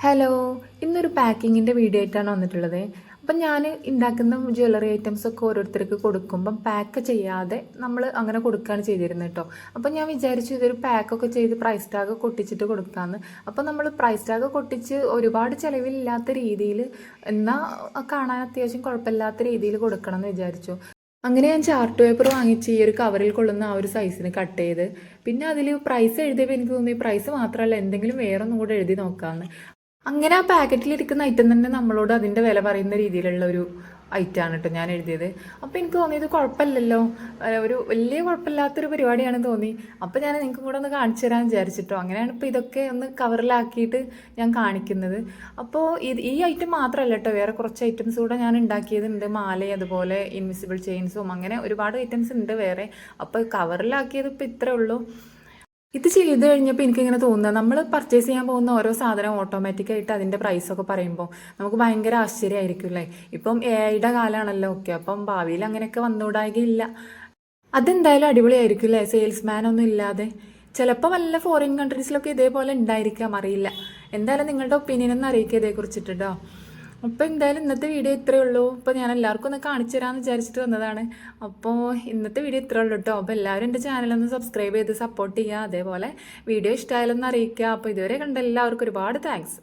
Hello, ഇന്നൊരു പാക്കിങ്ങിൻ്റെ video ആയിട്ടാണ് വന്നിട്ടുള്ളത്. അപ്പം ഞാൻ ഉണ്ടാക്കുന്ന ജ്വല്ലറി ഐറ്റംസ് ഒക്കെ ഓരോരുത്തർക്ക് കൊടുക്കുമ്പം പാക്ക് ചെയ്യാതെ നമ്മൾ അങ്ങനെ കൊടുക്കുകയാണ് ചെയ്തിരുന്നത് കേട്ടോ. അപ്പം ഞാൻ വിചാരിച്ചു ഇതൊരു പാക്കൊക്കെ ചെയ്ത് പ്രൈസ് ടാഗ് കൊട്ടിച്ചിട്ട് കൊടുക്കാമെന്ന്. അപ്പം നമ്മൾ പ്രൈസ് ടാഗ് കൊട്ടിച്ച് ഒരുപാട് ചിലവില്ലാത്ത രീതിയിൽ എന്നാൽ കാണാൻ അത്യാവശ്യം കുഴപ്പമില്ലാത്ത രീതിയിൽ കൊടുക്കണം എന്ന് വിചാരിച്ചു. അങ്ങനെ ഞാൻ ചാർട്ട് പേപ്പർ വാങ്ങിച്ച് ഈ ഒരു കവറിൽ കൊള്ളുന്ന ആ ഒരു സൈസിന് കട്ട് ചെയ്ത് പിന്നെ അതിൽ പ്രൈസ് എഴുതിയപ്പോൾ എനിക്ക് തോന്നി പ്രൈസ് മാത്രമല്ല എന്തെങ്കിലും വേറൊന്നും കൂടെ എഴുതി നോക്കാമെന്ന്. അങ്ങനെ ആ പാക്കറ്റിലിരിക്കുന്ന ഐറ്റം തന്നെ നമ്മളോട് അതിൻ്റെ വില പറയുന്ന രീതിയിലുള്ള ഒരു ഐറ്റമാണ് കേട്ടോ ഞാൻ എഴുതിയത്. അപ്പോൾ എനിക്ക് തോന്നിയത് കുഴപ്പമില്ലല്ലോ, ഒരു വലിയ കുഴപ്പമില്ലാത്തൊരു പരിപാടിയാണെന്ന് തോന്നി. അപ്പോൾ ഞാൻ നിങ്ങൾക്കും കൂടെ ഒന്ന് കാണിച്ചു തരാൻ വിചാരിച്ചിട്ടോ. അങ്ങനെയാണ് ഇപ്പോൾ ഇതൊക്കെ ഒന്ന് കവറിലാക്കിയിട്ട് ഞാൻ കാണിക്കുന്നത്. അപ്പോൾ ഈ ഐറ്റം മാത്രമല്ല കേട്ടോ, വേറെ കുറച്ച് ഐറ്റംസ് കൂടെ ഞാൻ ഉണ്ടാക്കിയതുണ്ട്. മാല, അതുപോലെ ഇൻവിസിബിൾ ചെയിൻസും, അങ്ങനെ ഒരുപാട് ഐറ്റംസ് ഉണ്ട് വേറെ. അപ്പോൾ കവറിലാക്കിയത് ഇപ്പോൾ ഇത്രേ ഉള്ളൂ. ഇത് ചെയ്ത് കഴിഞ്ഞപ്പോൾ എനിക്കിങ്ങനെ തോന്നുക, നമ്മൾ പർച്ചേസ് ചെയ്യാൻ പോകുന്ന ഓരോ സാധനം ഓട്ടോമാറ്റിക്കായിട്ട് അതിൻ്റെ പ്രൈസൊക്കെ പറയുമ്പോൾ നമുക്ക് ഭയങ്കര ആശ്ചര്യമായിരിക്കും അല്ലേ. ഇപ്പം AI-യുടെ കാലമാണല്ലോ. ഓക്കെ, അപ്പം ഭാവിയിൽ അങ്ങനെയൊക്കെ വന്നുകൂടായികയില്ല. അതെന്തായാലും അടിപൊളിയായിരിക്കും അല്ലേ, സെയിൽസ്മാനൊന്നും ഇല്ലാതെ. ചിലപ്പോൾ വല്ല ഫോറിൻ കൺട്രീസിലൊക്കെ ഇതേപോലെ ഉണ്ടായിരിക്കാം, അറിയില്ല. എന്തായാലും നിങ്ങളുടെ ഒപ്പീനിയൻ ഒന്ന് അറിയിക്കുക ഇതേക്കുറിച്ചിട്ട് കേട്ടോ. അപ്പോൾ എന്തായാലും ഇന്നത്തെ വീഡിയോ ഇത്രയേ ഉള്ളൂ. അപ്പോൾ ഞാൻ എല്ലാവർക്കും ഒന്ന് കാണിച്ചു തരാമെന്ന് വിചാരിച്ചിട്ട് വന്നതാണ്. അപ്പോൾ ഇന്നത്തെ വീഡിയോ ഇത്രയേ ഉള്ളൂ കേട്ടോ. അപ്പോൾ എല്ലാവരും എൻ്റെ ചാനലൊന്ന് സബ്സ്ക്രൈബ് ചെയ്ത് സപ്പോർട്ട് ചെയ്യുക. അതേപോലെ വീഡിയോ ഇഷ്ടമായാലൊന്ന് അറിയിക്കുക. അപ്പോൾ ഇതുവരെ കണ്ട എല്ലാവർക്കും ഒരുപാട് താങ്ക്സ്.